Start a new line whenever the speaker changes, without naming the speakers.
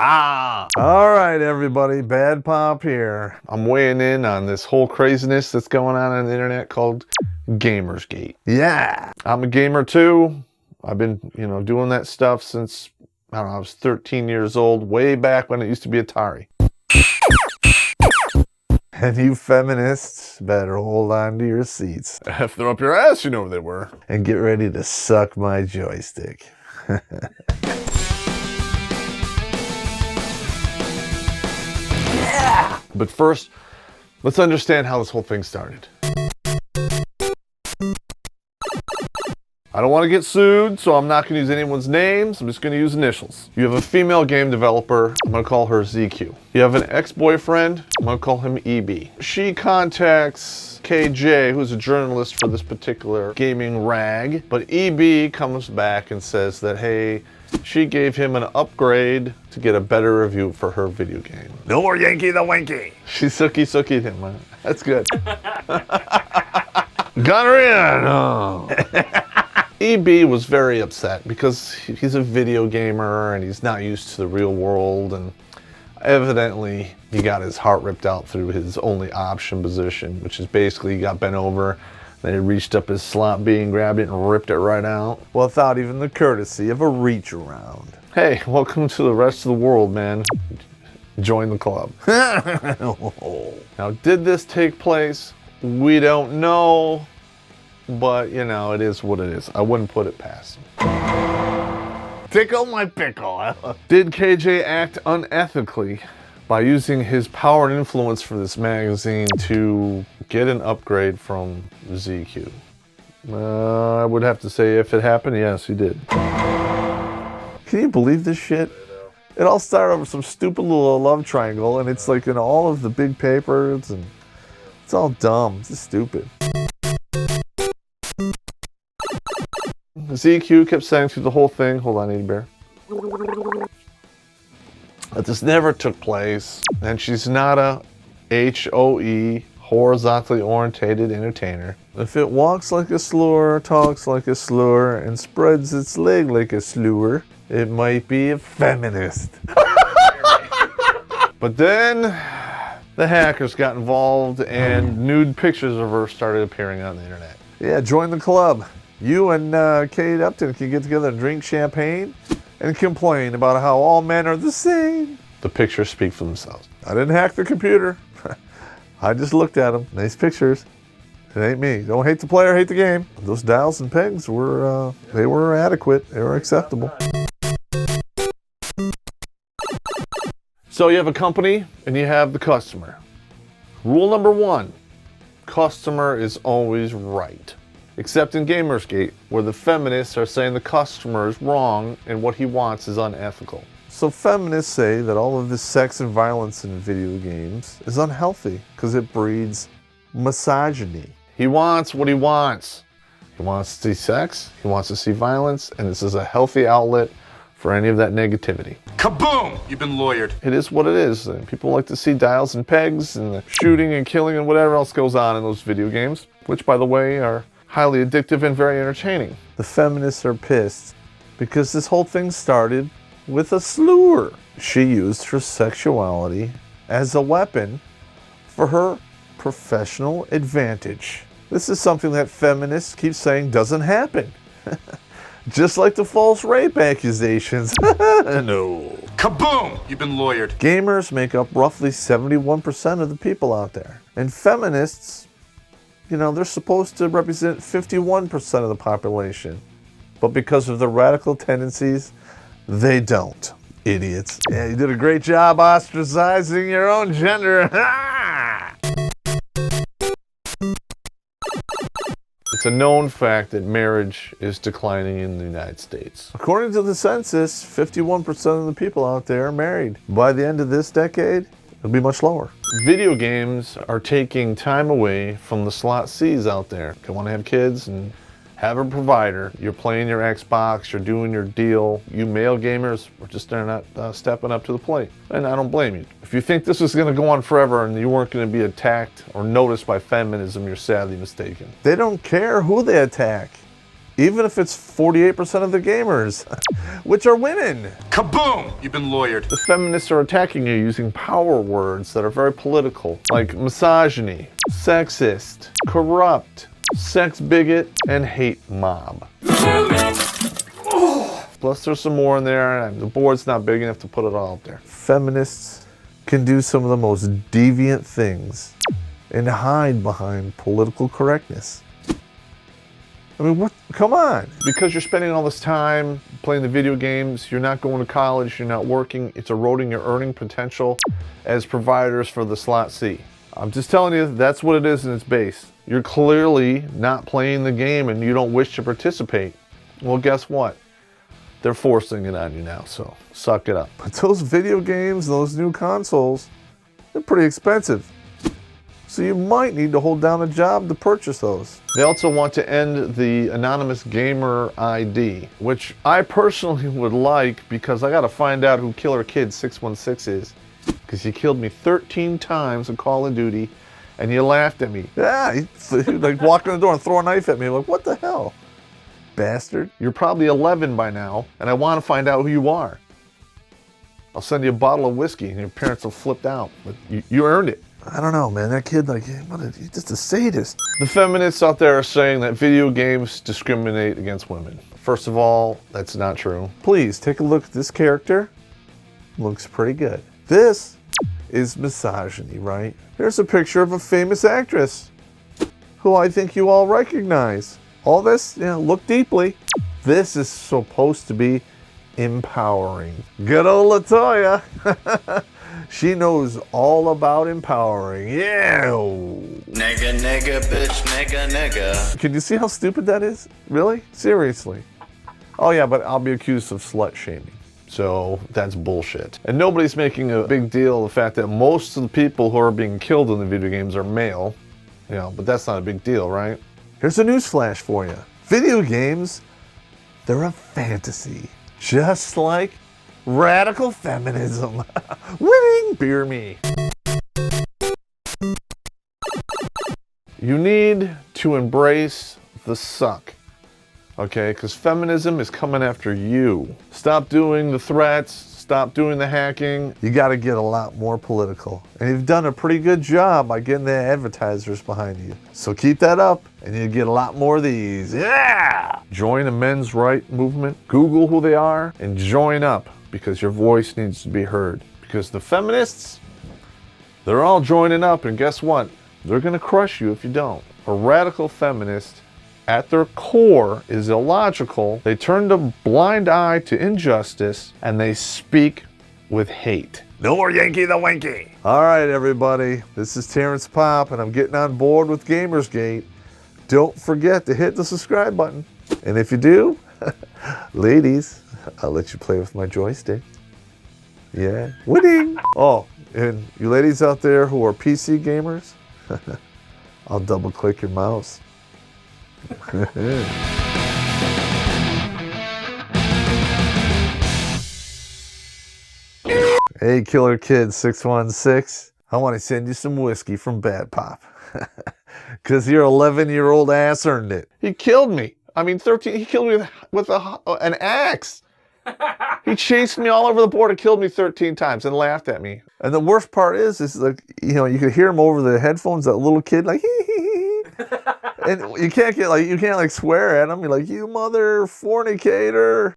All right, everybody, Bad Popp here. I'm weighing in on this whole craziness that's going on the internet called Gamergate. Yeah, I'm a gamer too. I've been, doing that stuff since, I was 13 years old, way back when it used to be Atari. And you feminists better hold on to your seats. If they're up your ass, you know where they were. And get ready to suck my joystick. Yeah! But first, let's understand how this whole thing started. I don't want to get sued, so I'm not going to use anyone's names. I'm just going to use initials. You have a female game developer. I'm going to call her ZQ. You have an ex-boyfriend. I'm going to call him EB. She contacts KJ, who's a journalist for this particular gaming rag. But EB comes back and says that, hey, she gave him an upgrade to get a better review for her video game. No more Yankee the Wanky. She sookie him, man. That's good. Got her in. Oh. EB was very upset because he's a video gamer and he's not used to the real world, and evidently he got his heart ripped out through his only option position, which is basically he got bent over, then he reached up his slot bean, grabbed it and ripped it right out without even the courtesy of a reach around. Hey, welcome to the rest of the world, man. Join the club. Now, did this take place? We don't know. But, it is what it is. I wouldn't put it past him. Tickle my pickle. Did KJ act unethically by using his power and influence for this magazine to get an upgrade from ZQ? I would have to say if it happened, yes, he did. Can you believe this shit? It all started over some stupid little love triangle, and it's like in all of the big papers, and it's all dumb. It's just stupid. ZQ kept saying through the whole thing, hold on, Eddie Bear, that this never took place, and she's not a HOE, horizontally orientated entertainer. If it walks like a slur, talks like a slur, and spreads its leg like a slur, it might be a feminist. But then the hackers got involved and nude pictures of her started appearing on the internet. Yeah, join the club. You and Kate Upton can get together and drink champagne and complain about how all men are the same. The pictures speak for themselves. I didn't hack the computer. I just looked at them. Nice pictures. It ain't me. Don't hate the player, hate the game. Those dials and pegs were, they were adequate. They were acceptable. So you have a company and you have the customer. Rule number 1, customer is always right. Except in Gamergate, where the feminists are saying the customer is wrong and what he wants is unethical. So feminists say that all of this sex and violence in video games is unhealthy because it breeds misogyny. He wants what he wants. He wants to see sex, he wants to see violence, and this is a healthy outlet for any of that negativity.
Kaboom! You've been lawyered.
It is what it is. People like to see dials and pegs and the shooting and killing and whatever else goes on in those video games, which, by the way, are highly addictive and very entertaining. The feminists are pissed because this whole thing started with a slur she used her sexuality as a weapon for her professional advantage. This is something that feminists keep saying doesn't happen. Just like the false rape accusations. No.
Kaboom! You've been lawyered.
Gamers make up roughly 71% of the people out there. And feminists, they're supposed to represent 51% of the population. But because of the radical tendencies, they don't. Idiots. Yeah, you did a great job ostracizing your own gender. It's a known fact that marriage is declining in the United States. According to the census, 51% of the people out there are married. By the end of this decade, it'll be much lower. Video games are taking time away from the slot C's out there. If you want to have kids and have a provider, you're playing your Xbox, you're doing your deal. You male gamers are just not stepping up to the plate. And I don't blame you. If you think this is going to go on forever and you weren't going to be attacked or noticed by feminism, you're sadly mistaken. They don't care who they attack. even if it's 48% of the gamers, which are women.
Kaboom! You've been lawyered.
The feminists are attacking you using power words that are very political, like misogyny, sexist, corrupt, sex bigot, and hate mob. Plus there's some more in there, and the board's not big enough to put it all up there. Feminists can do some of the most deviant things and hide behind political correctness. I mean, what? Come on. Because you're spending all this time playing the video games, you're not going to college, you're not working, it's eroding your earning potential as providers for the slot C. I'm just telling you, that's what it is in its base. You're clearly not playing the game and you don't wish to participate. Well, guess what? They're forcing it on you now, so suck it up. But those video games, those new consoles, they're pretty expensive. So you might need to hold down a job to purchase those. They also want to end the anonymous gamer ID, which I personally would like because I gotta find out who Killer Kid 616 is. Because he killed me 13 times in Call of Duty and you laughed at me. Yeah, he'd like walk in the door and throw a knife at me. Like, what the hell? Bastard. You're probably 11 by now, and I want to find out who you are. I'll send you a bottle of whiskey, and your parents will flip out. But you earned it. I don't know, man. That kid, like, he's just a sadist. The feminists out there are saying that video games discriminate against women. First of all, that's not true. Please, take a look at this character. Looks pretty good. This is misogyny, right? Here's a picture of a famous actress who I think you all recognize. All this, look deeply. This is supposed to be empowering. Good old LaToya. She knows all about empowering. Yeah.
Nigga, nigga, bitch, nigga, nigga.
Can you see how stupid that is? Really? Seriously. Oh yeah, but I'll be accused of slut shaming. So that's bullshit. And nobody's making a big deal of the fact that most of the people who are being killed in the video games are male. But that's not a big deal, right? Here's a news flash for you. Video games, they're a fantasy. Just like radical feminism. Winning, beer me. You need to embrace the suck. Okay, because feminism is coming after you. Stop doing the threats, stop doing the hacking. You gotta get a lot more political. And you've done a pretty good job by getting the advertisers behind you. So keep that up and you'll get a lot more of these. Yeah! Join a men's right movement, Google who they are, and join up because your voice needs to be heard. Because the feminists, they're all joining up, and guess what? They're gonna crush you if you don't. A radical feminist at their core is illogical. They turn a blind eye to injustice and they speak with hate. No more Yankee the Winky. All right, everybody. This is Terrence Popp and I'm getting on board with Gamergate. Don't forget to hit the subscribe button. And if you do, ladies, I'll let you play with my joystick. Yeah, winning. Oh, and you ladies out there who are PC gamers, I'll double click your mouse. Hey, Killer Kid 616, I want to send you some whiskey from Bad Pop. Because your 11-year-old ass earned it. He killed me. I mean, 13, he killed me with an axe. He chased me all over the board and killed me 13 times and laughed at me. And the worst part is like, you could hear him over the headphones, that little kid, like, hee hee hee. And you can't swear at him. You're like, you mother fornicator.